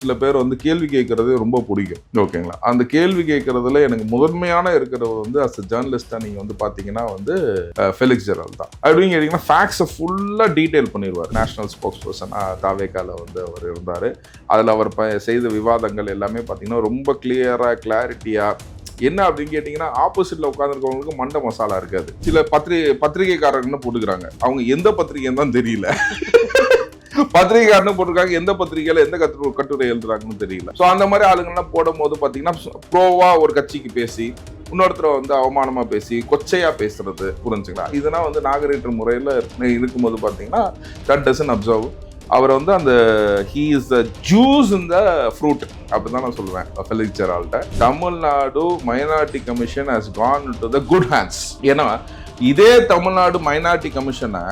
சில பேர் வந்து கேள்வி கேட்கறது ரொம்ப பிடிக்கும். ஓகேங்களா? அந்த கேள்வி கேட்கறதுல எனக்கு முதன்மையான இருக்கிறவர் வந்து அஸ் அ ஜேர்னலிஸ்டா நீங்க வந்து பாத்தீங்கன்னா வந்து ஃபெலிக்ஸ் ஜெரால்ட் தான். அப்படின்னு கேட்டீங்கன்னா ஃபேக்ட்ஸை ஃபுல்லா டீடைல் பண்ணிடுவார். நேஷனல் ஸ்போக்ஸ் பர்சனா தாவேக்கால வந்து அவர் இருந்தாரு. அதுல அவர் செய்த விவாதங்கள் எல்லாமே பாத்தீங்கன்னா ரொம்ப கிளியரா கிளாரிட்டியா என்ன அப்படின்னு கேட்டீங்கன்னா ஆப்போசிட்ல உட்காந்துருக்கவங்களுக்கு மண்டை மசாலா இருக்காது. சில பத்திரிகைக்காரங்கன்னு போட்டுக்கிறாங்க, அவங்க எந்த பத்திரிகைன்னு தான் தெரியல. பத்திரிகைக்காரன்னு போட்டிருக்காங்க, எந்த பத்திரிகையில எந்த கட்டுரை எழுதுறாங்கன்னு தெரியல. ஸோ அந்த மாதிரி ஆளுங்கள்லாம் போடும் போது பார்த்தீங்கன்னா ப்ரோவா ஒரு கட்சிக்கு பேசி இன்னொருத்தரை வந்து அவமானமா பேசி கொச்சையா பேசுறது, புரிஞ்சுங்களா? இதெல்லாம் வந்து நாகரீக முறையில் இருக்கும்போது பார்த்தீங்கன்னா தட் டசன்ட் அப்சர்வ். அவர் வந்து அந்த he is the juice in the fruit அப்படிதான் நான் சொல்லுவேன் ஃபெலிக்ஸ் ஜெரால்ட்ட. Tamil Nadu minority commission has gone to the good hands. ஏன்னா இதே தமிழ்நாடு மைனாரிட்டி கமிஷனை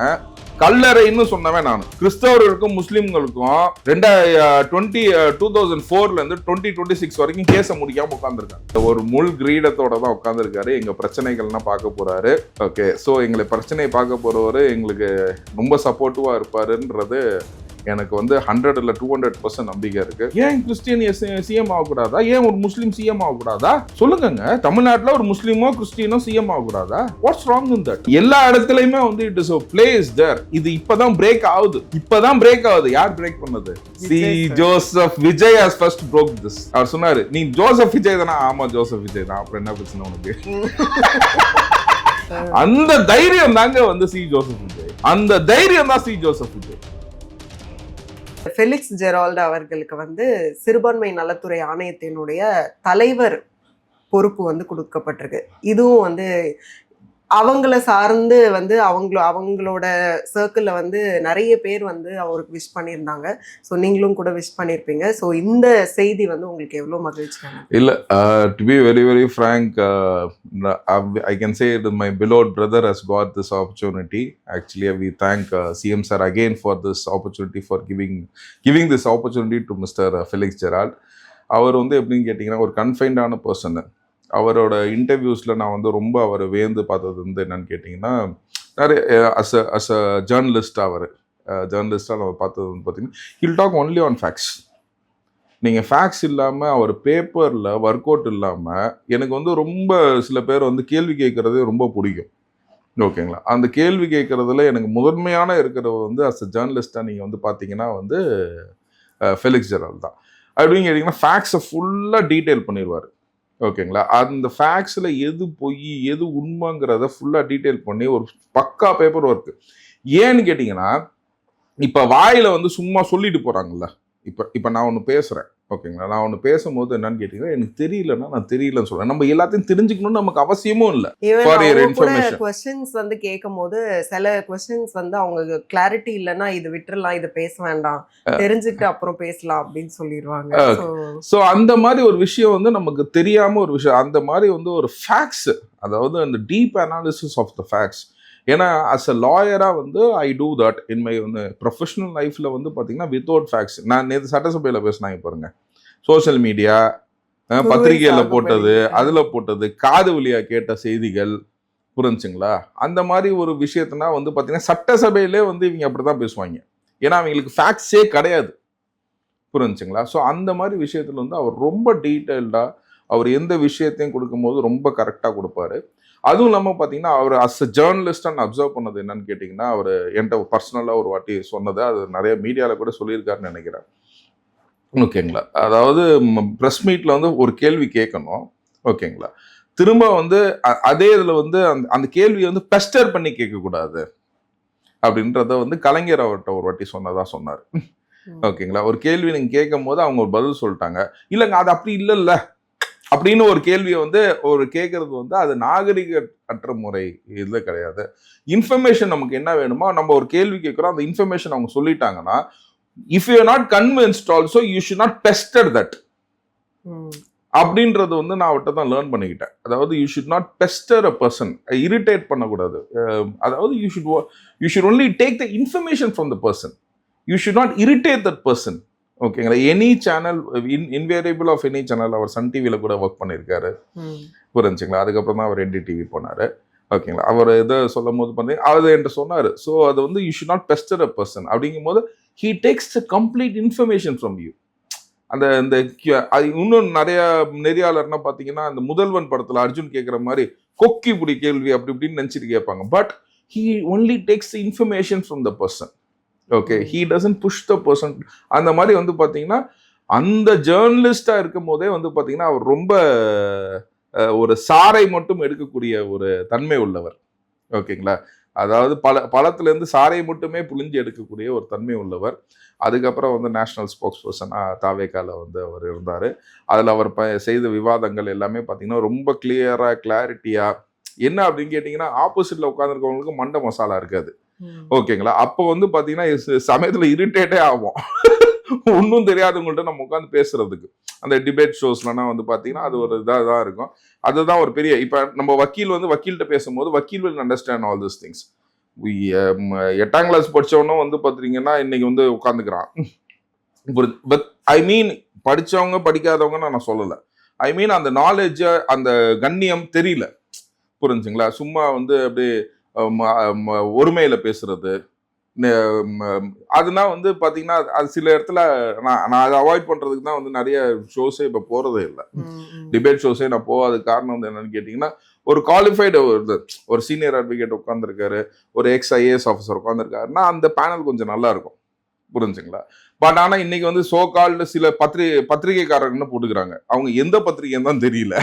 கல்லறைன்னு சொன்னவன் நான். கிறிஸ்தவர்களுக்கும் முஸ்லிம்களுக்கும் 2004 இருந்து 2026 வரைக்கும் கேஸ முடிக்காம உட்கார்ந்துருக்காங்க. ஒரு முள் கிரீடத்தோட தான் உட்கார்ந்துருக்காரு. எங்க பிரச்சனைகள்லாம் பார்க்க போறாரு. ஓகே, சோ எங்களை பிரச்சனையை பார்க்க போறவரு எங்களுக்கு ரொம்ப சப்போர்ட்டிவா இருப்பாருன்றது எனக்கு வந்து 100 இல்ல 200% நம்பிக்கை இருக்கு. ஏன் கிறிஸ்டியன் சிஎம் ஆகக்கூடாதா? ஏன் ஒரு முஸ்லீம் சிஎம் ஆகக்கூடாதா? சொல்லுங்க. தமிழ்நாட்டுல ஒரு முஸ்லீமோ கிறிஸ்டியனோ சிஎம் ஆகக்கூடாதா? What's wrong in that? எல்லா இடத்துலயுமே வந்து it is a place there. இது இப்பதான் பிரேக் ஆகுது. யார் பிரேக் பண்ணது? C Joseph Vijay has first broke this. அவர் சொன்னாரு, நீ ஜோசப் விஜய் தானா? ஆமா ஜோசப் விஜய் தான். அப்புறம் என்ன பிரச்சனை உனக்கு? அந்த தைரியம் தாங்க வந்து சி ஜோசப் விஜய். அந்த தைரியம் தான் C Joseph Vijay. Felix Gerald அவர்களுக்கு வந்து சிறுபான்மை நலத்துறை ஆணையத்தினுடைய தலைவர் பொறுப்பு வந்து கொடுக்கப்பட்டிருக்கு. இதுவும் வந்து அவங்கள சார்ந்து வந்து அவங்களோட சர்க்கிளில் வந்து நிறைய பேர் வந்து அவருக்கு விஷ் பண்ணியிருந்தாங்க. ஸோ நீங்களும் கூட விஷ் பண்ணியிருப்பீங்க. ஸோ இந்த செய்தி வந்து உங்களுக்கு எவ்வளோ மகிழ்ச்சியான? இல்லை, to be very very frank, I can say that my beloved brother has got this opportunity. Actually, we thank CM sir again for this opportunity, for giving this opportunity to Mr. Felix Gerald. அவர் வந்து எப்படின்னு கேட்டிங்கன்னா ஒரு கன்ஃபைன்டான person. அவரோட இன்டர்வியூஸில் நான் வந்து ரொம்ப அவர் வேந்து பார்த்தது வந்து என்னன்னு கேட்டிங்கன்னா நிறைய அஸ் அ ஜேர்னலிஸ்டாக நம்ம பார்த்தது வந்து பார்த்தீங்கன்னா he'll talk only on facts. நீங்கள் ஃபேக்ட்ஸ் இல்லாமல் அவர் பேப்பரில் ஒர்க் அவுட் இல்லாமல் எனக்கு வந்து ரொம்ப சில பேர் வந்து கேள்வி கேட்குறதே ரொம்ப பிடிக்கும். ஓகேங்களா? அந்த கேள்வி கேட்குறதுல எனக்கு முதன்மையான இருக்கிறவர் வந்து அஸ் அ ஜேர்னலிஸ்டாக நீங்கள் வந்து பார்த்தீங்கன்னா வந்து ஃபெலிக்ஸ் ஜெரால்ட் தான். அப்படின்னு கேட்டிங்கன்னா ஃபேக்ட்ஸை ஃபுல்லாக டீட்டெயில் பண்ணிடுவார். ஓகேங்களா? அந்த ஃபேக்ட்ஸில் எது பொய் எது உண்மைங்கிறத ஃபுல்லாக டீட்டெயில் பண்ணி ஒரு பக்கா பேப்பர் ஒர்க்கு. ஏன்னு கேட்டிங்கன்னா இப்போ வாயில் வந்து சும்மா சொல்லிட்டு போகிறாங்கல்ல. இப்போ நான் ஒன்று பேசுகிறேன், ஓகேங்களா? நான் ஒன்று பேசும்போது என்னன்னு கேட்டிங்கன்னா எனக்கு தெரியலன்னா நான் தெரியலன்னு சொல்கிறேன். நம்ம எல்லாத்தையும் தெரிஞ்சுக்கணும்னு நமக்கு அவசியமும் இல்லை. கொஸ்டின்ஸ் வந்து கேட்கும் போது சில கொஸ்டின்ஸ் வந்து அவங்க கிளாரிட்டி இல்லைன்னா இது விட்டுறலாம், இது பேச வேண்டாம், தெரிஞ்சுக்கிட்டு அப்புறம் பேசலாம் அப்படின்னு சொல்லிடுவாங்க. ஸோ அந்த மாதிரி ஒரு விஷயம் வந்து நமக்கு தெரியாம ஒரு விஷயம், அந்த மாதிரி வந்து ஒரு ஃபேக்ட்ஸ், அதாவது அந்த deep analysis of the facts. ஏன்னா அஸ் அ லாயராக வந்து I do that in my வந்து ப்ரொஃபஷனல் லைஃப்பில் வந்து பார்த்தீங்கன்னா வித்தவுட் ஃபேக்ட்ஸ். நான் நேற்று சட்டசபையில் பேசினாங்க பாருங்க, சோஷியல் மீடியா பத்திரிகையில் போட்டது, அதில் போட்டது, காது வழியாக கேட்ட செய்திகள், புரிஞ்சுங்களா? அந்த மாதிரி ஒரு விஷயத்தினா வந்து பார்த்தீங்கன்னா சட்டசபையிலே வந்து இவங்க அப்படி தான் பேசுவாங்க. ஏன்னா அவங்களுக்கு ஃபேக்ட்ஸே கிடையாது, புரிஞ்சுங்களா? ஸோ அந்த மாதிரி விஷயத்தில் வந்து அவர் ரொம்ப டீட்டெயில்டாக அவர் எந்த விஷயத்தையும் கொடுக்கும்போது ரொம்ப கரெக்டாக கொடுப்பாரு. அதுவும் இல்லாமல் பார்த்தீங்கன்னா அவர் அஸ் அ ஜேர்னலிஸ்டாக அப்சர்வ் பண்ணது என்னன்னு கேட்டிங்கன்னா அவர் என்கிட்ட பர்சனலாக ஒரு வாட்டி சொன்னது, அது நிறைய மீடியாவில் கூட சொல்லியிருக்காருன்னு நினைக்கிறேன். ஓகேங்களா? அதாவது ப்ரெஸ் மீட்டில் வந்து ஒரு கேள்வி கேட்கணும், ஓகேங்களா? திரும்ப வந்து அதே இதில் வந்து அந்த கேள்வியை வந்து பெஸ்டர் பண்ணி கேட்கக்கூடாது அப்படின்றத வந்து கலைஞர் அவர்கிட்ட ஒரு வாட்டி சொன்னார். ஓகேங்களா? ஒரு கேள்வி நீங்கள் கேட்கும் போது அவங்க ஒரு பதில் சொல்லிட்டாங்க, இல்லைங்க அது அப்படி இல்லைல்ல அப்படின்னு ஒரு கேள்வியை வந்து ஒரு கேட்கறது வந்து அது நாகரிக அற்ற முறை இதில் கிடையாது. இன்ஃபர்மேஷன் நமக்கு என்ன வேணுமோ நம்ம ஒரு கேள்வி கேட்குறோம், அந்த இன்ஃபர்மேஷன் அவங்க சொல்லிட்டாங்கன்னா if you are not convinced also you should not pester that அப்படின்றது வந்து நான் அவர்கிட்ட தான் லேர்ன் பண்ணிக்கிட்டேன். அதாவது you should not pester a person, irritate பண்ணக்கூடாது. அதாவது you should only take the information from the person, you should not irritate that person. ஓகேங்களா? Any channel invariable of any channel அவர் சன் டிவியில் கூட ஒர்க் பண்ணியிருக்காரு, புரிஞ்சுங்களா? அதுக்கப்புறம் தான் அவர் NDTV போனார். ஓகேங்களா? அவர் இதை சொல்லும் போது பார்த்தீங்கன்னா அது என்கிட்ட சொன்னார். ஸோ அது வந்து you should not pester a person அப்படிங்கும் போது he takes the complete information from you. அந்த இந்த அது இன்னும் நிறைய நெறியாளர்னா பார்த்தீங்கன்னா அந்த முதல்வன் படத்தில் அர்ஜுன் கேட்குற மாதிரி கொக்கி புடி கேள்வி அப்படி இப்படின்னு நினச்சிட்டு கேட்பாங்க. But he only takes the information from the person. Okay, he doesn't push the person. அந்த மாதிரி வந்து பார்த்தீங்கன்னா அந்த ஜேர்னலிஸ்டா இருக்கும் போதே வந்து பார்த்தீங்கன்னா அவர் ரொம்ப ஒரு சாரை மட்டும் எடுக்கக்கூடிய ஒரு தன்மை உள்ளவர். ஓகேங்களா, அதாவது பழத்திலேருந்து சாரை மட்டுமே புழிஞ்சு எடுக்கக்கூடிய ஒரு தன்மை உள்ளவர். அதுக்கப்புறம் வந்து நேஷனல் ஸ்போக்ஸ் பர்சனாக தாவேக்கால வந்து அவர் இருந்தார். அதில் அவர் செய்த விவாதங்கள் எல்லாமே பார்த்தீங்கன்னா ரொம்ப கிளியராக கிளாரிட்டியாக என்ன அப்படின்னு கேட்டிங்கன்னா ஆப்போசிட்டில் உட்காந்துருக்கவங்களுக்கு மண்டை மசாலா இருக்காது. ஓகேங்களா, அப்போ வந்து பார்த்தீங்கன்னா சமயத்தில் இரிட்டேட்டே ஆகும் ஒன்றும் தெரியாதவங்கள்ட்ட நம்ம உட்காந்து பேசுறதுக்கு. அந்த டிபேட் ஷோஸ்லாம் வந்து பார்த்தீங்கன்னா அது ஒரு இதாக தான் இருக்கும். அதுதான் ஒரு பெரிய இப்போ நம்ம வக்கீல் வந்து வக்கீல்கிட்ட பேசும்போது வக்கீல் will understand all this things. 8ஆம் கிளாஸ் படித்தவனும் வந்து பார்த்தீங்கன்னா இன்னைக்கு வந்து உட்காந்துக்கிறான். பட் ஐ மீன் படித்தவங்க படிக்காதவங்க நான் சொல்லலை. ஐ மீன் அந்த நாலேஜ் அந்த கண்ணியம் தெரியல. புரிஞ்சுங்களா, சும்மா வந்து அப்படியே ஒருமையில பேசுறது அதுனா வந்து பார்த்தீங்கன்னா அது சில இடத்துல நான் அதை அவாய்ட் பண்ணுறதுக்கு தான் வந்து நிறைய ஷோஸே இப்போ போகிறதே இல்லை. டிபேட் ஷோஸே நான் போகாத காரணம் வந்து என்னன்னு கேட்டிங்கன்னா ஒரு குவாலிஃபைடு ஒரு சீனியர் அட்வொகேட் உட்காந்துருக்காரு, ஒரு எக்ஸ்-IAS ஆஃபீஸர் உட்காந்துருக்காருன்னா அந்த பேனல் கொஞ்சம் நல்லா இருக்கும். புரிஞ்சுங்களா, பட் ஆனால் இன்னைக்கு வந்து சோ கால்டு சில பத்திரிகைக்காரங்கன்னு போட்டுக்கிறாங்க. அவங்க எந்த பத்திரிகைன்னு தான் தெரியல.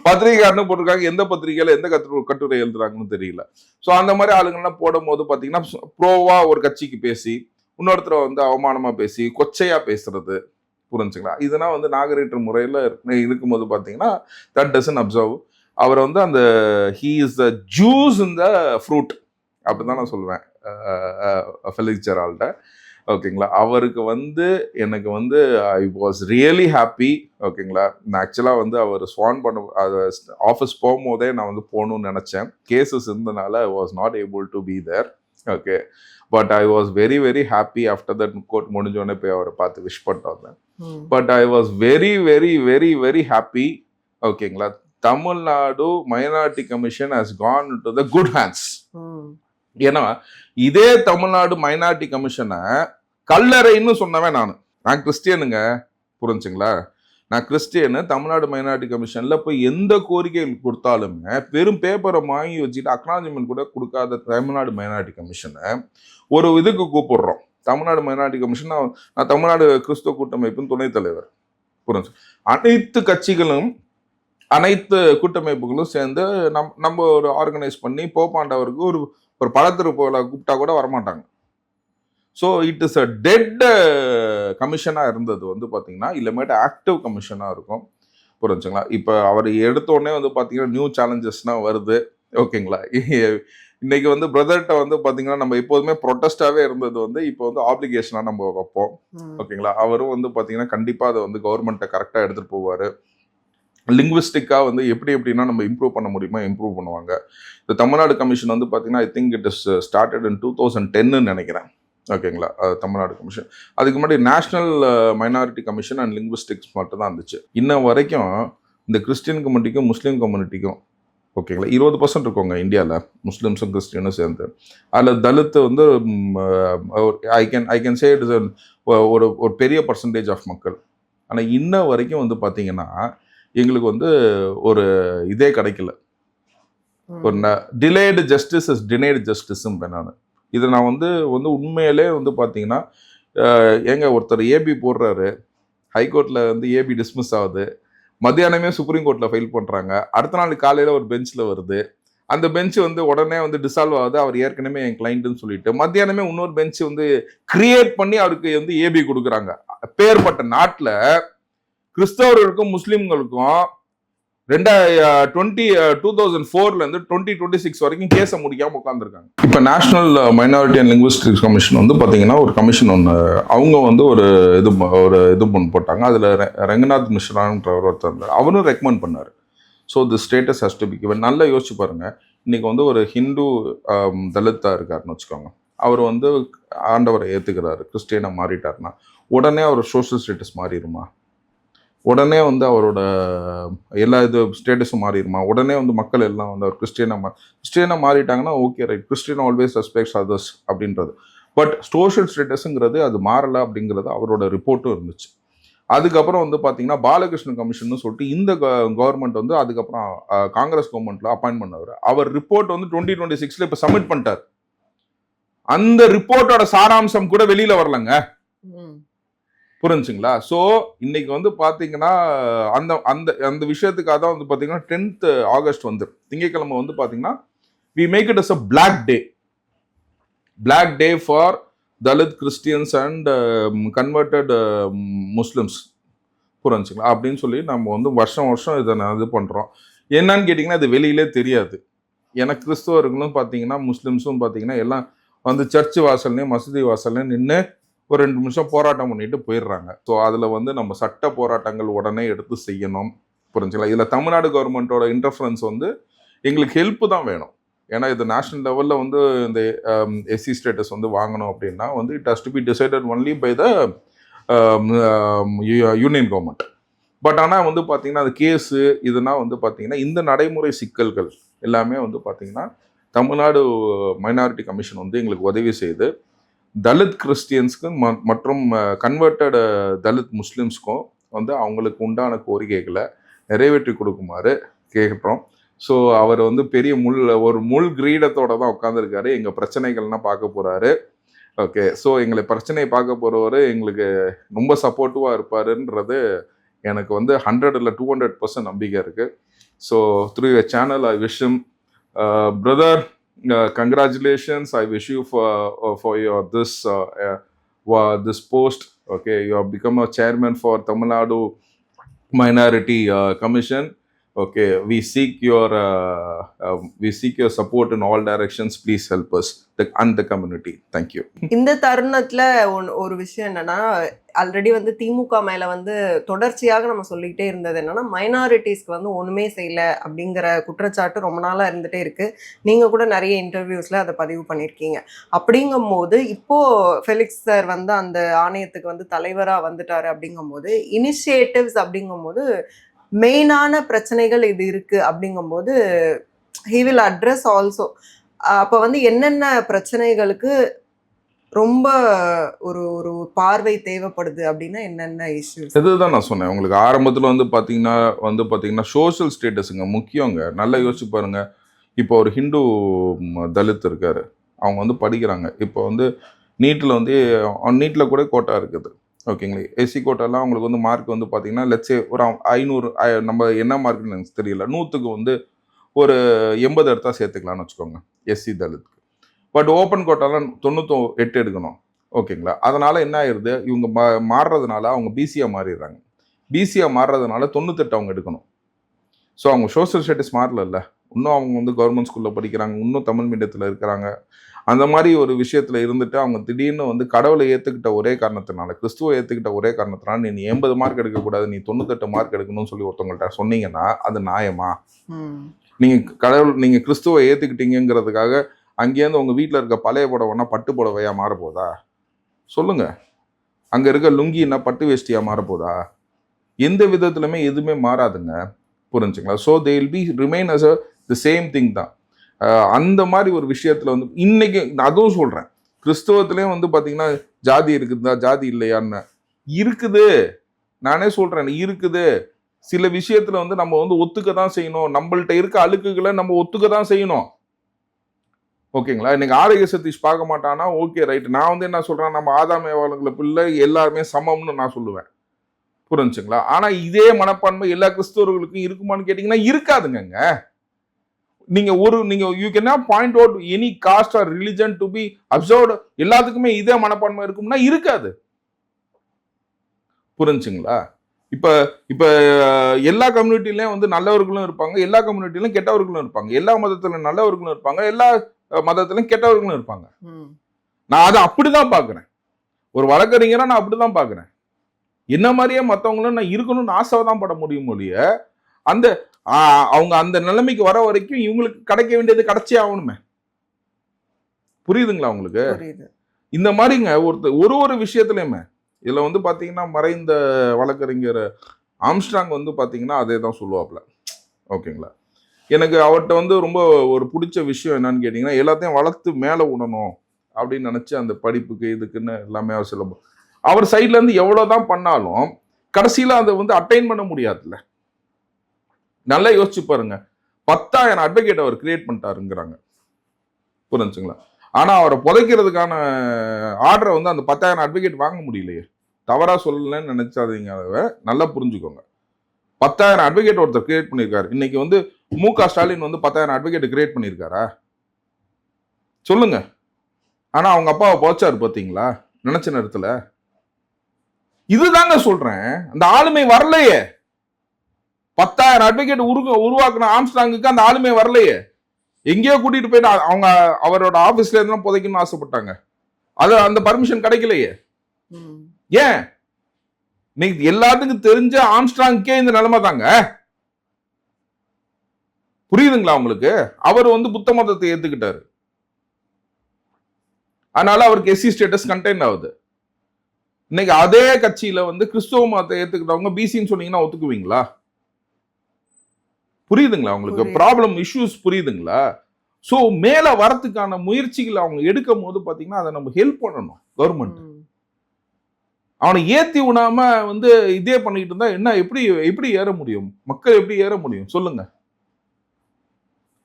பத்திரிகைக்காரன்னு போட்டிருக்காங்க, எந்த பத்திரிகையில எந்த கட்டுரை எழுதுறாங்கன்னு தெரியல. ஸோ அந்த மாதிரி ஆளுங்கள்லாம் போடும் போது பார்த்தீங்கன்னா ப்ரோவா ஒரு கட்சிக்கு பேசி இன்னொருத்தரை வந்து அவமானமா பேசி கொச்சையா பேசுறது. புரிஞ்சுங்களா, இதெல்லாம் வந்து நாகரீக முறையில் இருக்கும்போது பார்த்தீங்கன்னா தட் டசன்ட் அப்சர்வ். அவர் வந்து அந்த he is the juice in the fruit அப்படிதான் நான் சொல்லுவேன் ஃபெலிக்ஸ் ஜெரால்ட. ஓகேங்களா, அவருக்கு வந்து எனக்கு வந்து ஐ வாஸ் ரியலி ஹாப்பி. ஓகேங்களா, நான் ஆக்சுவலாக வந்து அவர் ஸ்வான் பண்ண ஆஃபீஸ் போகும்போதே நான் வந்து போகணும்னு நினச்சேன். கேசஸ் இருந்தனால I was not able to be there. Okay, but I was very very happy. After that court முடிஞ்சோடனே போய் அவரை பார்த்து விஷ் பண்ணிட்டு வந்தேன். But I was very very very very happy. ஓகேங்களா, Tamil Nadu minority commission has gone to the good hands. ஏன்னா இதே Tamil Nadu minority கமிஷனை கல்லறைன்னு சொன்னவன் நான் கிறிஸ்டியனுங்க. புரிஞ்சுங்களா, நான் கிறிஸ்டியனு. தமிழ்நாடு மைனாரிட்டி கமிஷன்ல போய் எந்த கோரிக்கை கொடுத்தாலுமே வெறும் பேப்பரை வாங்கி வச்சுட்டு அக்னாலஜ்மெண்ட் கூட கொடுக்காத தமிழ்நாடு மைனாரிட்டி கமிஷனை ஒரு இதுக்கு கூப்பிடுறோம். தமிழ்நாடு மைனாரிட்டி கமிஷன் நான் தமிழ்நாடு கிறிஸ்துவ கூட்டமைப்பின் துணைத் தலைவர். புரிஞ்சு, அனைத்து கட்சிகளும் அனைத்து கூட்டமைப்புகளும் சேர்ந்து நம்ம ஒரு ஆர்கனைஸ் பண்ணி போப்பாண்டவருக்கு ஒரு பழத்திருப்போல கூப்பிட்டா கூட வரமாட்டாங்க. So it is a dead கமிஷனாக இருந்தது வந்து பார்த்தீங்கன்னா இல்லைமேட்டு ஆக்டிவ் கமிஷனாக இருக்கும். புரிஞ்சுங்களா, இப்போ அவர் எடுத்தோடனே வந்து பார்த்தீங்கன்னா நியூ சேலஞ்சஸ்னால் வருது. ஓகேங்களா, இன்னைக்கு வந்து பிரதர்கிட்ட வந்து பார்த்தீங்கன்னா நம்ம எப்போதுமே ப்ரொட்டஸ்டாகவே இருந்தது வந்து இப்போ வந்து ஆப்ளிகேஷனாக நம்ம வைப்போம். ஓகேங்களா, அவரும் வந்து பார்த்தீங்கன்னா கண்டிப்பாக அதை வந்து கவர்மெண்ட்டை கரெக்டாக எடுத்துகிட்டு போவார். லிங்குவிஸ்டிக்காக வந்து எப்படின்னா நம்ம இம்ப்ரூவ் பண்ண முடியுமா இம்ப்ரூவ் பண்ணுவாங்க. இந்த தமிழ்நாடு கமிஷன் வந்து பார்த்தீங்கன்னா I think it is started in 2010 நினைக்கிறேன். ஓகேங்களா, தமிழ்நாடு கமிஷன். அதுக்கு முன்னாடி national minority commission and linguistics மட்டும் தான் இருந்துச்சு. இன்ன வரைக்கும் இந்த கிறிஸ்டியன் கம்யூனிட்டிக்கும் முஸ்லீம் கம்யூனிட்டிக்கும் ஓகேங்களா 20% இருக்கோங்க இந்தியாவில், முஸ்லீம்ஸும் கிறிஸ்டியனும் சேர்ந்து. அதில் தலித்து வந்து I can say it is ஒரு பெரிய பர்சன்டேஜ் ஆஃப் மக்கள். ஆனால் இன்ன வரைக்கும் வந்து பார்த்தீங்கன்னா எங்களுக்கு வந்து ஒரு இதே கிடைக்கல. ஒரு டிலேடு ஜஸ்டிஸ் இஸ் டினைடு ஜஸ்டிஸும் நான் இதை நான் வந்து உண்மையிலே வந்து பார்த்தீங்கன்னா ஏங்க ஒருத்தர் ஏபி போடுறாரு, ஹைகோர்ட்டில் வந்து ஏபி டிஸ்மிஸ் ஆகுது, மத்தியானமே சுப்ரீம் கோர்ட்டில் ஃபைல் பண்ணுறாங்க, அடுத்த நாள் காலையில் ஒரு பெஞ்சில் வருது, அந்த பெஞ்ச் வந்து உடனே வந்து டிசால்வ் ஆகுது, அவர் ஏற்கனவே என் கிளைண்ட்டுன்னு சொல்லிட்டு மத்தியானமே இன்னொரு பெஞ்ச் வந்து கிரியேட் பண்ணி அவருக்கு வந்து ஏபி கொடுக்குறாங்க. பேர்பட்ட நாட்டில் கிறிஸ்தவர்களுக்கும் முஸ்லீம்களுக்கும் 2004 2026 வரைக்கும் கேஸை முடிக்காம உட்காந்துருக்காங்க. இப்போ national minority and linguistics commission வந்து பார்த்தீங்கன்னா ஒரு கமிஷன் ஒன்று அவங்க வந்து ஒரு இது போட்டாங்க. அதில் ரங்கநாத் மிஸ்ரான்றவர் ஒருத்தர் அவரும் ரெக்கமெண்ட் பண்ணார். So the status has to be given. நல்லா யோசிச்சு பாருங்க, இன்னைக்கு வந்து ஒரு ஹிந்து தலித்தா இருக்காருன்னு வச்சுக்கோங்க, அவர் வந்து ஆண்டவரை ஏற்றுக்கிறாரு, கிறிஸ்டியனாக மாறிட்டாருன்னா உடனே அவர் சோஷியல் ஸ்டேட்டஸ் மாறிடுமா? உடனே வந்து அவரோட எல்லா இது ஸ்டேட்டஸும் மாறிடுமா? உடனே வந்து மக்கள் எல்லாம் வந்து அவர் கிறிஸ்டியனாக மாறிட்டாங்கன்னா okay right, Christian always respects others அப்படின்றது. பட் சோஷியல் ஸ்டேட்டஸுங்கிறது அது மாறலை அப்படிங்கிறது அவரோட ரிப்போர்ட்டும் இருந்துச்சு. அதுக்கப்புறம் வந்து பார்த்தீங்கன்னா பாலகிருஷ்ணன் கமிஷன் சொல்லிட்டு இந்த கவர்மெண்ட் வந்து அதுக்கப்புறம் காங்கிரஸ் கவர்மெண்ட்ல அப்பாயின்ட் பண்ணவர். அவர் ரிப்போர்ட் வந்து 2026 இப்போ சப்மிட் பண்ணிட்டார். அந்த ரிப்போர்ட்டோட சாராம்சம் கூட வெளியில வரலங்க. புரிஞ்சுங்களா? ஸோ இன்னைக்கு வந்து பார்த்தீங்கன்னா அந்த அந்த அந்த விஷயத்துக்காக தான் வந்து பார்த்தீங்கன்னா 10th ஆகஸ்ட் வந்து திங்கட்கிழமை வந்து பார்த்தீங்கன்னா we make it as a black day for Dalit Christians and converted Muslims. புரிஞ்சுங்களா? அப்படின்னு சொல்லி நம்ம வந்து வருஷம் வருஷம் இதை இது பண்ணுறோம். என்னன்னு கேட்டிங்கன்னா அது வெளியிலே தெரியாது. எனக்கு கிறிஸ்தவர்களும் பார்த்தீங்கன்னா முஸ்லிம்ஸும் பார்த்தீங்கன்னா எல்லாம் வந்து சர்ச் வாசல்லையும் மசூதி வாசல்லையும் நின்று ஒரு 2 நிமிஷம் போராட்டம் பண்ணிட்டு போயிடுறாங்க. ஸோ அதில் வந்து நம்ம சட்ட போராட்டங்கள் உடனே எடுத்து செய்யணும். புரிஞ்சுங்களா? இதில் தமிழ்நாடு கவர்மெண்ட்டோட இன்டர்ஃபரன்ஸ் வந்து எங்களுக்கு ஹெல்ப் தான் வேணும். ஏன்னா இது நேஷனல் லெவலில் வந்து இந்த எஸ்சி ஸ்டேட்டஸ் வந்து வாங்கணும் அப்படின்னா வந்து it has to be decided only by the union government. But ஆனால் வந்து பார்த்தீங்கன்னா அது கேஸு இதுனா வந்து பார்த்தீங்கன்னா இந்த நடைமுறை சிக்கல்கள் எல்லாமே வந்து பார்த்தீங்கன்னா தமிழ்நாடு மைனாரிட்டி கமிஷன் வந்து எங்களுக்கு உதவி செய்து தலித் கிறிஸ்டியன்ஸ்க்கும் மற்றும் கன்வெர்டட் தலித் முஸ்லிம்ஸ்க்கும் வந்து அவங்களுக்கு உண்டான கோரிக்கைகளை நிறைவேற்றி கொடுக்குமாறு கேட்குறோம். ஸோ அவர் வந்து பெரிய ஒரு முள் கிரீடத்தோட தான் உட்காந்துருக்காரு. எங்கள் பிரச்சனைகள்லாம் பார்க்க போகிறாரு. ஓகே, ஸோ எங்களை பிரச்சனையை பார்க்க போகிறவர் எங்களுக்கு ரொம்ப சப்போர்ட்டிவாக இருப்பாருன்றது எனக்கு வந்து 100 இல்லை 200% நம்பிக்கை இருக்குது. So through your channel I wish him brother congratulations. I wish you for your this post. Okay, you have become a chairman for Tamil Nadu Minority Commission. Okay, we seek your support in all directions. Please help us and the community. Thank you. இந்த தருணத்துல ஒரு விஷயம் என்னன்னா, already வந்து திமுக மேல வந்து தொடர்ச்சியாக நம்ம சொல்லிக்கிட்டே இருந்தது என்னன்னா, மைனாரிட்டிஸ்க்கு வந்து ஒண்ணுமே செய்யல அப்படிங்கிற குற்றச்சாட்டு ரொம்ப நாளா இருந்துட்டே இருக்கு. நீங்க கூட நிறைய இன்டர்வியூஸ்ல அதை பதிவு பண்ணியிருக்கீங்க. அப்படிங்கும் போது இப்போ ஃபெலிக்ஸ் சார் வந்து அந்த ஆணையத்துக்கு வந்து தலைவரா வந்துட்டாரு. அப்படிங்கும் போது இனிஷியேட்டிவ்ஸ் அப்படிங்கும் போது மெயினான பிரச்சனைகள் இது இருக்கு. அப்படிங்கும்போது he will address also. அப்போ வந்து என்னென்ன பிரச்சனைகளுக்கு ரொம்ப ஒரு ஒரு பார்வை தேவைப்படுது அப்படின்னா என்னென்ன இஷ்யூஸ்? இதுதான் நான் சொன்னேன் உங்களுக்கு ஆரம்பத்தில் வந்து பார்த்தீங்கன்னா சோஷியல் ஸ்டேட்டஸுங்க முக்கியங்க. நல்லா யோசிச்சு பாருங்க. இப்போ ஒரு ஹிந்து தலித் இருக்காரு, அவங்க வந்து படிக்கிறாங்க. இப்போ வந்து நீட்டில் கூட கோட்டா இருக்குது. ஓகேங்களா? எஸ்சி கோட்டாலாம் அவங்களுக்கு வந்து மார்க் வந்து பார்த்தீங்கன்னா லட்சே ஒரு 500 நம்ம என்ன மார்க்குன்னு எனக்கு தெரியல, 100க்கு வந்து ஒரு 80 எடுத்தால் சேர்த்துக்கலான்னு வச்சுக்கோங்க எஸ்சி தலித்துக்கு. பட் ஓப்பன் கோட்டாலாம் 98 எடுக்கணும். ஓகேங்களா? அதனால் என்ன ஆயிடுது, இவங்க மாறுறதுனால அவங்க பிசியாக மாறிடுறாங்க. பிசியாக மாறுறதுனால 98 அவங்க எடுக்கணும். ஸோ அவங்க சோஷியல் ஸ்டேட்டஸ் மாறல. இன்னும் அவங்க வந்து கவர்மெண்ட் ஸ்கூலில் படிக்கிறாங்க, இன்னும் தமிழ் மீடியத்தில் இருக்கிறாங்க. அந்த மாதிரி ஒரு விஷயத்தில் இருந்துட்டு அவங்க திடீர்னு வந்து கடவுளை ஏற்றுக்கிட்ட ஒரே காரணத்தினால, கிறிஸ்துவை ஏற்றுக்கிட்ட ஒரே காரணத்தினால நீ 80 மார்க் எடுக்கக்கூடாது, நீ 98 மார்க் எடுக்கணும்னு சொல்லி ஒருத்தவங்கள்ட்ட சொன்னீங்கன்னா அது நியாயமா? நீங்கள் கிறிஸ்துவை ஏற்றுக்கிட்டீங்கிறதுக்காக அங்கேருந்து உங்கள் வீட்டில் இருக்க பழைய புடவைன்னா பட்டு புடவையாக மாறப்போதா? சொல்லுங்க. அங்கே இருக்க லுங்கின்னா பட்டு வேஷ்டியாக மாறப்போதா? எந்த விதத்துலையுமே எதுவுமே மாறாதுங்க. புரிஞ்சுங்களா? So they will be remain as the same thing தான். அந்த மாதிரி ஒரு விஷயத்தில் வந்து இன்னைக்கு அதுவும் சொல்கிறேன், கிறிஸ்தவத்துலேயும் வந்து பார்த்தீங்கன்னா ஜாதி இருக்குதா ஜாதி இல்லையான்னு இருக்குது. நானே சொல்கிறேன் இருக்குது. சில விஷயத்தில் வந்து நம்ம வந்து ஒத்துக்க தான் செய்யணும். நம்மள்ட்ட இருக்க அழுக்குகளை நம்ம ஒத்துக்க தான் செய்யணும். ஓகேங்களா? இன்னைக்கு ஆரோக்கிய சதீஷ் பார்க்க மாட்டானா ஓகே ரைட். நான் வந்து என்ன சொல்கிறேன், நம்ம ஆதாமேவாளங்களை பிள்ளை எல்லாருமே சமம்னு நான் சொல்லுவேன். புரிஞ்சுங்களா? ஆனால் இதே மனப்பான்மை எல்லா கிறிஸ்தவர்களுக்கும் இருக்குமான்னு கேட்டிங்கன்னா இருக்காதுங்க. நீங்க you can not point out any caste or religion to be observed. எல்லாத்துக்குமே இதே மனப்பான்மை இருக்கும்னா இருக்காது. புரிஞ்சுங்களா? இப்ப எல்லா கம்யூனிட்டிலையும் வந்து நல்லவர்களும் இருப்பாங்க, எல்லா கம்யூனிட்டிலும் கெட்டவர்களும் இருப்பாங்க, எல்லா மதத்திலும் நல்லவர்களும் இருப்பாங்க, எல்லா மதத்திலும் கெட்டவர்களும் இருப்பாங்க. நான் அதை அப்படிதான் பாக்குறேன். ஒரு வழக்கறிஞரா நான் அப்படிதான் பாக்குறேன். என்ன மாதிரியே மற்றவங்களும் நான் இருக்கணும்னு ஆசை தான் பட முடியும் ஒழிய அந்த அவங்க அந்த நிலைமைக்கு வர வரைக்கும் இவங்களுக்கு கிடைக்க வேண்டியது கிடைச்சே ஆகணுமே. புரியுதுங்களா உங்களுக்கு? இந்த மாதிரிங்க ஒரு விஷயத்துலயுமே இதுல வந்து பாத்தீங்கன்னா மறைந்த வழக்கறிஞர் ஆம்ஸ்ட்ராங் வந்து பாத்தீங்கன்னா அதே தான் சொல்லுவாப்ல. ஓகேங்களா? எனக்கு அவர்கிட்ட வந்து ரொம்ப ஒரு பிடிச்ச விஷயம் என்னன்னு கேட்டீங்கன்னா, எல்லாத்தையும் வளர்த்து மேலே விடணும் அப்படின்னு நினைச்சு அந்த படிப்புக்கு இதுக்குன்னு எல்லாமே அவர் சைட்ல இருந்து எவ்வளவுதான் பண்ணாலும் கடைசியில அதை வந்து அட்டைன் பண்ண முடியாதுல்ல. நல்லா யோசிச்சு பாருங்க. 10,000 அட்வொகேட் அவர் கிரியேட் பண்ணிட்டாருங்கிறாங்க. புரிஞ்சுங்களா? ஆனா அவரை புதைக்கிறதுக்கான ஆர்டரை வந்து அந்த 10,000 அட்வொகேட் வாங்க முடியலையே. தவறா சொல்லலன்னு நினைச்சாதீங்க. நல்லா புரிஞ்சுக்கோங்க. 10,000 அட்வொகேட் ஒருத்தர் கிரியேட் பண்ணியிருக்காரு. இன்னைக்கு வந்து மு.க. ஸ்டாலின் வந்து 10,000 அட்வொகேட் கிரியேட் பண்ணியிருக்காரா? சொல்லுங்க. ஆனா அவங்க அப்பாவை போச்சாரு பாத்தீங்களா நினைச்ச நேரத்துல. இதுதாங்க சொல்றேன், அந்த ஆளுமை வரலையே. 10,000 அட்வொகேட் உருவாக்குன ஆம்ஸ்ட்ராங்குக்கு அந்த ஆளுமை வரலையே. எங்கேயோ கூட்டிட்டு போயிட்டு அவங்க அவரோட ஆபீஸ்ல இருந்தா புதைக்கணும்னு ஆசைப்பட்டாங்க. அது அந்த பர்மிஷன் கிடைக்கலையே. ஏன்? நீங்க எல்லாத்துக்கும் தெரிஞ்ச ஆம்ஸ்ட்ராங்கே இந்த நிலைமை தாங்க. புரியுதுங்களா உங்களுக்கு? அவர் வந்து புத்த மதத்தை ஏத்துக்கிட்டாரு. அதனால அவருக்கு எஸ்சி ஸ்டேட்டஸ் கண்டெயின் ஆகுது. இன்னைக்கு அதே கட்சியில வந்து கிறிஸ்தவ மதத்தை ஏத்துக்கிட்டவங்க பிசின்னு சொன்னீங்கன்னா ஒத்துக்குவீங்களா? புரியுதுங்களா உங்களுக்கு? ப்ராப்ளம் இஷ்யூஸ் புரியுதுங்களா? சோ மேல வரத்துக்கான முயற்சிகள் அவங்க எடுக்கும் போது பாத்தீங்கன்னா அதை நம்ம ஹெல்ப் பண்ணணும். கவர்மெண்ட் அவனை ஏத்தி விடாம வந்து இதே பண்ணிட்டு இருந்தா என்ன, எப்படி ஏற முடியும்? மக்கள் எப்படி ஏற முடியும் சொல்லுங்க?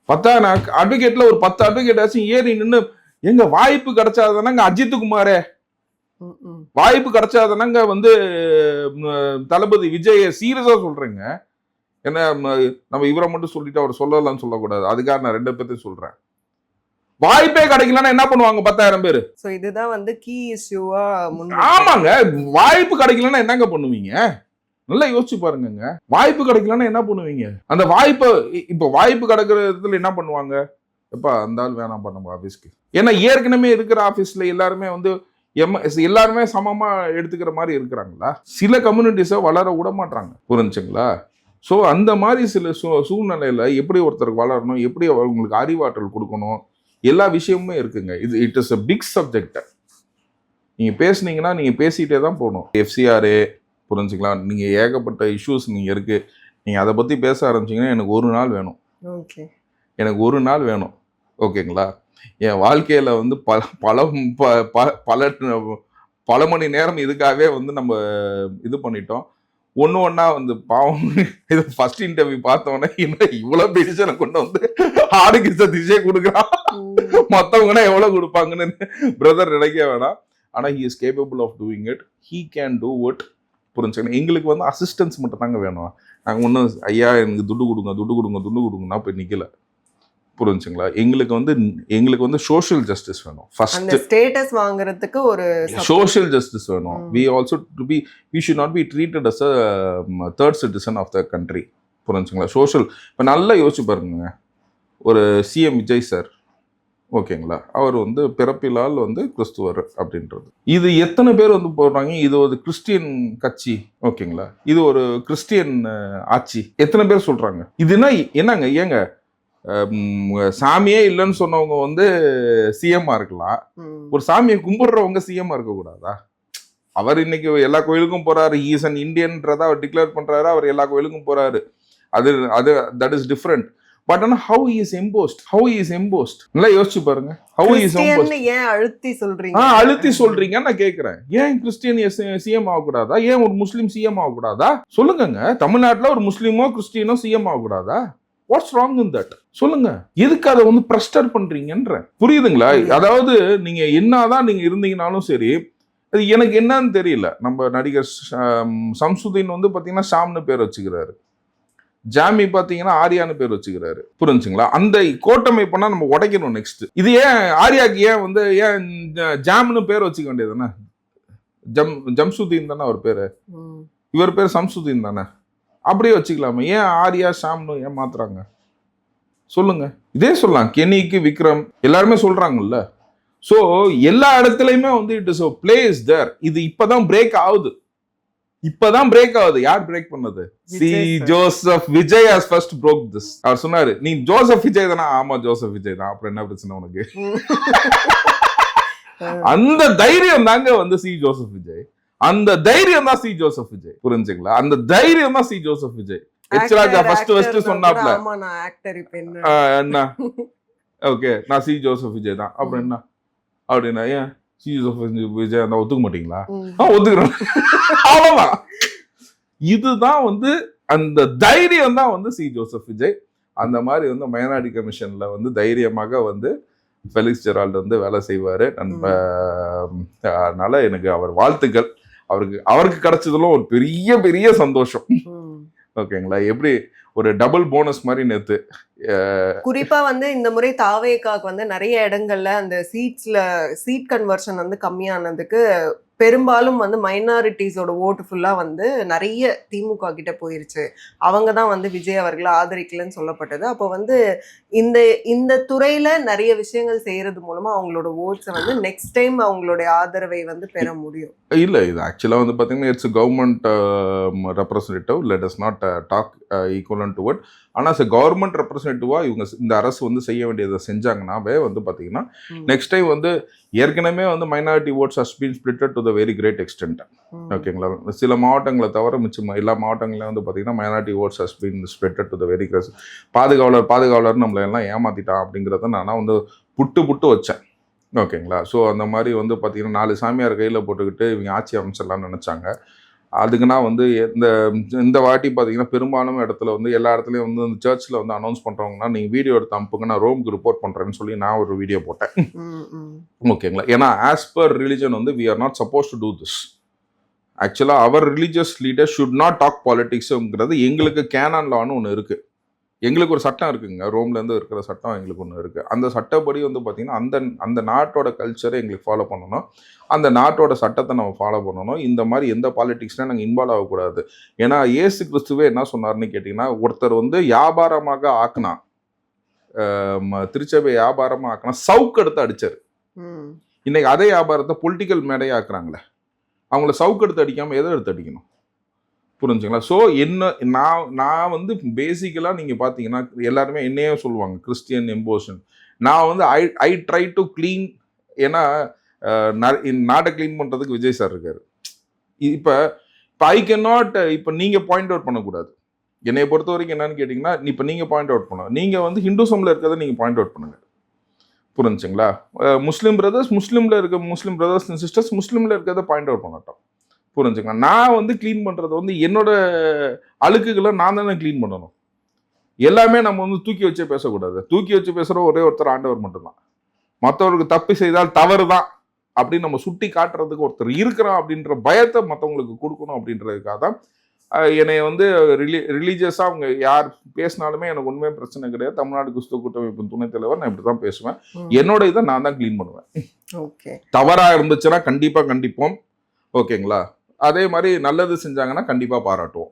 10,000 அட்வொகேட்ல ஒரு 10 அட்வொகேட் ஆச்சும் ஏறி நின்று எங்க வாய்ப்பு கிடைச்சாதானங்க அஜித் குமாரே, வாய்ப்பு கிடைச்சாதானங்க வந்து தளபதி விஜய். சீரியஸா சொல்றேங்க. என்ன நம்ம இவரை மட்டும் சொல்லிட்டு அவர் சொல்லலாம்னு சொல்லக்கூடாது. அதுக்காக நான் 2 பேர்த்தையும் சொல்றேன். வாய்ப்பே கிடைக்கலன்னா என்ன பண்ணுவாங்க 10,000 பேரு? சோ இதுதான் வந்து கீ இஷ்யூவா. ஆமாங்க, வாய்ப்பு கிடைக்கலன்னா என்னங்க பண்ணுவீங்க? நல்லா யோசிச்சு பாருங்க. வாய்ப்பு கிடைக்கலன்னா என்ன பண்ணுவீங்க? அந்த வாய்ப்பை இப்ப வாய்ப்பு கிடைக்கிறதுல என்ன பண்ணுவாங்க? எப்ப அந்த ஆள் வேணாம் நம்ம ஆபீஸ்க்கு. ஏன்னா ஏற்கனவே இருக்கிற ஆபீஸ்ல எல்லாருமே வந்து எல்லாருமே சமமா எடுத்துக்கிற மாதிரி இருக்கிறாங்களா? சில கம்யூனிட்டிஸை வளர விட மாட்டாங்க. புரிஞ்சுங்களா? ஸோ அந்த மாதிரி சில சூழ்நிலையில எப்படி ஒருத்தருக்கு வளரணும், எப்படி அவங்களுக்கு அறிவாற்றல் கொடுக்கணும், எல்லா விஷயமுமே இருக்குங்க. It is a big subject. நீங்க பேசுனீங்கன்னா நீங்க பேசிட்டே தான் போகணும். FCRA புரிஞ்சுங்களா? நீங்க ஏகப்பட்ட இஷ்யூஸ் நீங்க இருக்கு. நீங்க அதை பத்தி பேச ஆரம்பிச்சீங்கன்னா எனக்கு 1 நாள் வேணும். எனக்கு 1 நாள் வேணும். ஓகேங்களா? என் வாழ்க்கையில வந்து பல மணி நேரம் இதுக்காகவே வந்து நம்ம இது பண்ணிட்டோம். ஒன்னா வந்து பாவம் இது ஃபர்ஸ்ட் இன்டர்வியூ பார்த்தோன்னே இன்னும் இவ்வளவு பெருசனை கொண்டு வந்து ஆடுக்கு சதிச்சே கொடுக்குறான், மற்றவங்கன்னா எவ்வளவு கொடுப்பாங்கன்னு பிரதர் நினைக்க வேணாம். ஆனா he is capable of doing it. He can do what. புரிஞ்சுக்கணும். எங்களுக்கு வந்து அசிஸ்டன்ஸ் மட்டும் தாங்க வேணும். நாங்கள் ஒன்றும் ஐயா எனக்கு துட்டு கொடுங்கன்னா போய் நிக்கல. புரிஞ்சுங்களா? எங்களுக்கு வந்து சோஷியல் ஜஸ்டிஸ் வேணும். ஃபர்ஸ்ட் ஸ்டேட்டஸ் வாங்குறதுக்கு ஒரு சோஷியல் ஜஸ்டிஸ் வேணும். we should not be treated as a third citizen of the country. புரிஞ்சுங்களா? சோஷியல். இப்போ நல்லா யோசிச்சு பாருங்க. ஒரு சிஎம் விஜய் சார், ஓகேங்களா, அவர் வந்து பிறப்பிலால் வந்து கிறிஸ்துவர் அப்படின்றது. இது எத்தனை பேர் வந்து போடுறாங்க? இது ஒரு கிறிஸ்டியன் கட்சி, ஓகேங்களா, இது ஒரு கிறிஸ்டியன் ஆட்சி, எத்தனை பேர் சொல்றாங்க? இதுனா என்னங்க? ஏங்க சாமியே இல்லைன்னு சொன்னவங்க வந்து சிஎம்மா இருக்கலாம், ஒரு சாமியை கும்பிடுறவங்க சிஎம்மா இருக்க கூடாதா? அவர் இன்னைக்கு எல்லா கோயிலுக்கும் போறாரு, ஈஸ் அன் இந்தியன்றதை அவர் டிக்ளேர் பண்றாரு, அவர் எல்லா கோயிலுக்கும் போறாரு. அது தட் இஸ் டிஃப்ரெண்ட். பட் ஆனா how he is imposed நல்லா யோசிச்சு பாருங்க. how he is imposed. ஏன் அழுத்தி சொல்றீங்க? அழுத்தி சொல்றீங்க நான் கேக்குறேன். ஏன் கிறிஸ்டியன் சிஎம் ஆகக்கூடாதா? ஏன் ஒரு முஸ்லீம் சிஎம் ஆகக்கூடாதா? சொல்லுங்க. தமிழ்நாட்டுல ஒரு முஸ்லீமோ கிறிஸ்டியனோ சிஎம் ஆகக்கூடாதா? What's wrong in that? சொல்லுங்க. எதுக்கு அதை வந்து பிரஸ்டர் பண்றீங்கன்ற புரியுதுங்களா? அதாவது நீங்க என்னதான் நீங்க இருந்தீங்கனாலும் சரி, அது எனக்கு என்னன்னு தெரியல. நம்ம நடிகர் சம்சுதீன் வந்து பாத்தீங்கன்னா ஷாம்னு பேர் வச்சுக்கிறாரு, ஜாமி பாத்தீங்கன்னா ஆரியான்னு பேர் வச்சுக்கிறாரு. புரிஞ்சுங்களா? அந்த கோட்டமைப்பா நம்ம உடைக்கணும். நெக்ஸ்ட் இது ஏன் ஆரியாக்கு ஏன் ஜாம்னு பேர் வச்சுக்க வேண்டியதுதானே? ஜம்சுதீன் தானே அவர் பேரு, இவர் பேர் சம்சுதீன் தானே, அப்படியே வச்சுக்கலாமே. ஏன் ஆரியா ஷாம்னு ஏன் மாத்துறாங்க? சொல்லுங்க. இதே சொல்லலாம். கெனிக்கு விக்ரம் எல்லாருமே சொல்றாங்கல்ல. சோ எல்லா இடத்துலயுமே வந்து it is a place there. இது இப்பதான் பிரேக் ஆகுது. யார் பிரேக் பண்ணது? C Joseph Vijay has first broke this. அவர் சொன்னாரு, நீ ஜோசப் விஜய் தானா? ஆமா ஜோசப் விஜய் தான். அப்புறம் என்ன பிரச்சனை உனக்கு? அந்த தைரியம் தாங்க வந்து சி ஜோசப் விஜய். அந்த தைரியம் தான் சி ஜோசப் விஜய். புரிஞ்சுங்களா? அந்த தைரியம் தான் C Joseph Vijay. H Raja first சொன்னாப்ல, என்ன ஓகே நான் சி ஜோசப் விஜய் தான், அப்புறம் என்ன அப்படின்னா, ஏன் சி ஜோசப் விஜய் அந்த ஒத்துக்க மாட்டீங்களா? ஒத்துக்கிறேன். அவ்வளவுதான். இதுதான் வந்து அந்த தைரியம் தான் வந்து சி ஜோசப் விஜய். அந்த மாதிரி வந்து மைனாரிட்டி கமிஷன்ல வந்து தைரியமாக வந்து ஃபெலிக்ஸ் ஜெரால்டு வந்து வேலை செய்வாரு. அதனால எனக்கு அவர் வாழ்த்துக்கள். அவருக்கு கிடைச்சதுல ஒரு பெரிய பெரிய சந்தோஷம். ஓகேங்களா? எப்படி ஒரு டபுள் போனஸ் மாதிரி நேத்து. குறிப்பா வந்து இந்த முறை தாவேகாக்கு வந்து நிறைய இடங்கள்ல அந்த சீட் கன்வர்ஷன் வந்து கம்மியானதுக்கு பெரும்பாலும் வந்து மைனாரிட்டிஸோட ஓட்டு ஃபுல்லா வந்து நிறைய திமுக கிட்ட போயிருச்சு. அவங்க தான் வந்து விஜய் அவர்களை ஆதரிக்கலன்னு சொல்லப்பட்டது. அப்போ வந்து இந்த துறையில நிறைய விஷயங்கள் செய்யறது மூலமா அவங்களோட ஓட்ஸை வந்து நெக்ஸ்ட் டைம் அவங்களுடைய ஆதரவை வந்து பெற முடியும். இல்ல, இது ஆக்சுவலா வந்து பாத்தீங்கன்னா it's government representative. Let us not talk equivalent to it. ஆனா கவர்மெண்ட் ரெப்ரசன்டேட்டிவா இவங்க இந்த அரசு வந்து செய்ய வேண்டியதை செஞ்சாங்கன்னாவே வந்து பாத்தீங்கன்னா நெக்ஸ்ட் டைம் வந்து ஏற்கனவே வந்து minority votes has been splitted to the very great extent. ஓகேங்களா? சில மாவட்டங்களை தவிர மிச்சம் எல்லா மாவட்டங்களையும் வந்து பாத்தீங்கன்னா minority votes has been splitted to the very great. பாதுகாவலர் நம்மளை எல்லாம் ஏமாத்திட்டான் அப்படிங்கிறத நான் வந்து புட்டு வச்சேன். ஓகேங்களா? ஸோ அந்த மாதிரி வந்து பார்த்தீங்கன்னா 4 சாமியார் கையில் போட்டுக்கிட்டு இவங்க ஆட்சி அமைச்சிடலாம்னு நினச்சாங்க. அதுக்குன்னா வந்து இந்த வாட்டி பார்த்தீங்கன்னா பெரும்பாலும் இடத்துல வந்து எல்லா இடத்துலையும் வந்து இந்த சர்ச்சில் வந்து அனௌன்ஸ் பண்ணுறவங்கன்னா நீங்கள் வீடியோ எடுத்து அனுப்புங்க, நான் ரோமுக்கு ரிப்போர்ட் பண்ணுறேன்னு சொல்லி நான் ஒரு வீடியோ போட்டேன். ஓகேங்களா? ஏன்னா ஆஸ் பர் ரிலிஜன் வந்து we are not suppose to do this. ஆக்சுவலாக அவர் religious leader should not talk பாலிடிக்ஸுங்கிறது எங்களுக்கு கேனான் லான்னு ஒன்று இருக்குது. எங்களுக்கு ஒரு சட்டம் இருக்குங்க, ரோம்லேருந்து இருக்கிற சட்டம் எங்களுக்கு ஒன்று இருக்குது. அந்த சட்டப்படி வந்து பார்த்திங்கன்னா அந்த நாட்டோட கல்ச்சரை எங்களுக்கு ஃபாலோ பண்ணணும், அந்த நாட்டோட சட்டத்தை நம்ம ஃபாலோ பண்ணணும். இந்த மாதிரி எந்த பாலிடிக்ஸ்லாம் நாங்கள் இன்வால்வ் ஆகக்கூடாது. ஏன்னா இயேசு கிறிஸ்துவே என்ன சொன்னார்னு கேட்டிங்கன்னா, ஒருத்தர் வந்து வியாபாரமாக ஆக்கினா, திருச்சபை வியாபாரமாக ஆக்கினா சவுக்கு எடுத்து அடித்தார். இன்னைக்கு அதே வியாபாரத்தை பொலிட்டிக்கல் மேடையாக ஆக்குறாங்களே, அவங்கள சவுக்கு எடுத்து அடிக்காமல் எதை எடுத்து அடிக்கணும்? புரிஞ்சுங்களா? ஸோ நான் வந்து பேசிக்கலாக நீங்கள் பார்த்தீங்கன்னா எல்லாருமே என்னையே சொல்லுவாங்க கிறிஸ்டியன் எம்போஷன். நான் வந்து ஐ ட்ரை டு க்ளீன். ஏன்னா நாட்டை க்ளீன் பண்ணுறதுக்கு விஜய் சார் இருக்காரு. இப்போ ஐ கேன் நாட். இப்போ நீங்கள் பாயிண்ட் அவுட் பண்ணக்கூடாது. என்னை பொறுத்த வரைக்கும் என்னன்னு கேட்டிங்கன்னா, இப்போ நீங்கள் பாயிண்ட் அவுட் பண்ணணும். நீங்கள் வந்து ஹிந்துசமில் இருக்கிறத நீங்கள் பாயிண்ட் அவுட் பண்ணுங்கள். புரிஞ்சுங்களா? முஸ்லீம் இருக்க முஸ்லீம் பிரதர்ஸ் அண்ட் சிஸ்டர்ஸ் முஸ்லீமில் இருக்கிறத பாயிண்ட் அவுட் பண்ணட்டும். புரிஞ்சுக்கலாம். நான் வந்து க்ளீன் பண்ணுறது வந்து என்னோட அழுக்குகளை நான் தானே க்ளீன் பண்ணணும். எல்லாமே நம்ம வந்து தூக்கி வச்சே பேசக்கூடாது. தூக்கி வச்சு பேசுகிற ஒரே ஒருத்தர் ஆண்டவர் மட்டும்தான். மற்றவருக்கு தப்பு செய்தால் தவறு தான் அப்படின்னு நம்ம சுட்டி காட்டுறதுக்கு ஒருத்தர் இருக்கிறான் அப்படின்ற பயத்தை மற்றவங்களுக்கு கொடுக்கணும் அப்படின்றதுக்காக தான் என்னை வந்து ரிலீஜியஸாக அவங்க யார் பேசினாலுமே எனக்கு உண்மையே பிரச்சனை கிடையாது. தமிழ்நாடு கிறிஸ்துவ கூட்டமைப்பின் துணைத் தலைவர், நான் இப்படி தான் பேசுவேன். என்னோட இதை நான் தான் க்ளீன் பண்ணுவேன். ஓகே, தவறாக இருந்துச்சுன்னா கண்டிப்போம். ஓகேங்களா? அதே மாதிரி நல்லது செஞ்சாங்கன்னா கண்டிப்பாக பாராட்டுவோம்.